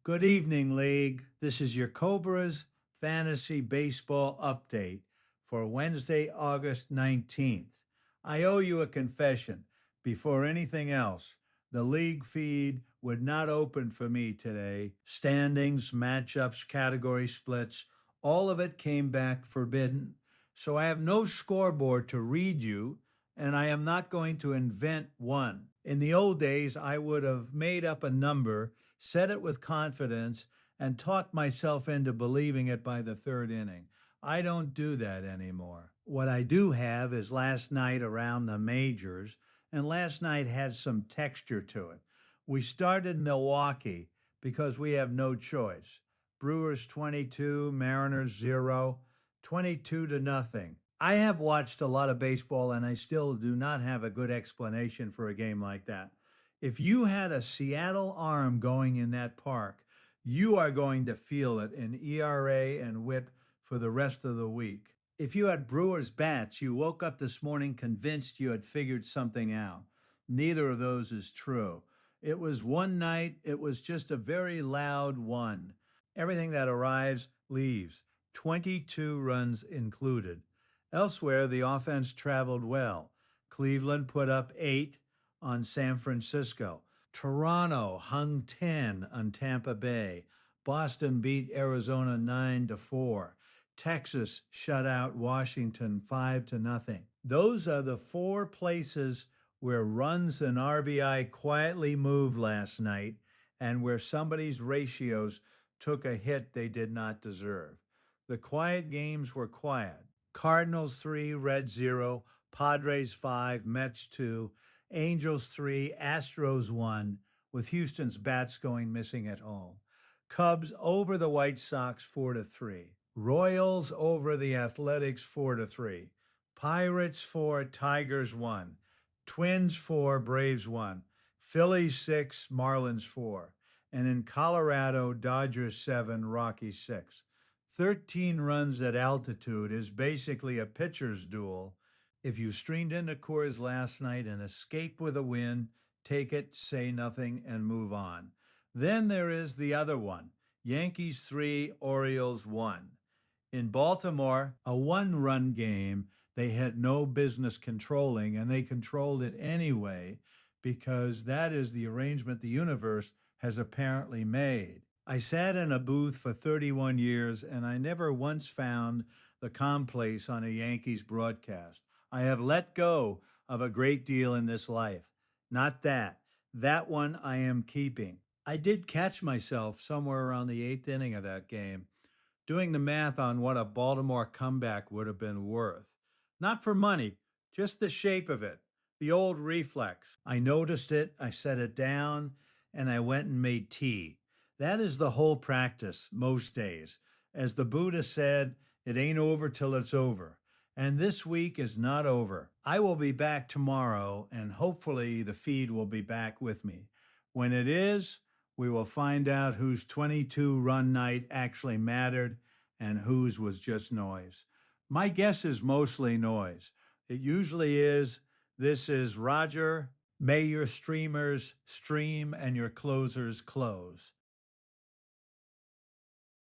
Good evening, League. This is your Cobra's Fantasy Baseball Update for Wednesday, August 19th. I owe you a confession. Before anything else, the league feed would not open for me today. Standings, matchups, category splits, all of it came back forbidden. So I have no scoreboard to read you, and I am not going to invent one. In the old days, I would have made up a number, said it with confidence, and talked myself into believing it by the third inning. I don't do that anymore. What I do have is last night around the majors, and last night had some texture to it. We started Milwaukee because we have no choice. Brewers 22, Mariners 0, 22 to nothing. I have watched a lot of baseball and I still do not have a good explanation for a game like that. If you had a Seattle arm going in that park, you are going to feel it in ERA and whip for the rest of the week. If you had Brewers bats, you woke up this morning convinced you had figured something out. Neither of those is true. It was one night, it was just a very loud one. Everything that arrives leaves, 22 runs included. Elsewhere, the offense traveled well. Cleveland put up 8 on San Francisco. Toronto hung 10 on Tampa Bay. Boston beat Arizona 9 to 4. Texas shut out Washington 5 to nothing. Those are the four places where runs and RBI quietly moved last night and where somebody's ratios took a hit they did not deserve. The quiet games were quiet. Cardinals 3, Reds 0, Padres 5, Mets 2, Angels 3, Astros 1, with Houston's bats going missing at home. Cubs over the White Sox 4 to 3. Royals over the Athletics 4 to 3. Pirates 4, Tigers 1. Twins 4, Braves 1. Phillies 6, Marlins 4. And in Colorado, Dodgers 7, Rockies 6. 13 runs at altitude is basically a pitcher's duel. If you streamed into Coors last night and escaped with a win, take it, say nothing, and move on. Then there is the other one, Yankees 3, Orioles 1. In Baltimore, a one-run game they had no business controlling, and they controlled it anyway because that is the arrangement the universe has apparently made. I sat in a booth for 31 years, and I never once found the commonplace on a Yankees broadcast. I have let go of a great deal in this life. Not that. That one I am keeping. I did catch myself somewhere around the eighth inning of that game doing the math on what a Baltimore comeback would have been worth. Not for money, just the shape of it, the old reflex. I noticed it, I set it down, and I went and made tea. That is the whole practice most days. As the Buddha said, it ain't over till it's over. And this week is not over. I will be back tomorrow, and hopefully the feed will be back with me. When it is, we will find out whose 22 run night actually mattered and whose was just noise. My guess is mostly noise. It usually is. This is Roger. May your streamers stream and your closers close.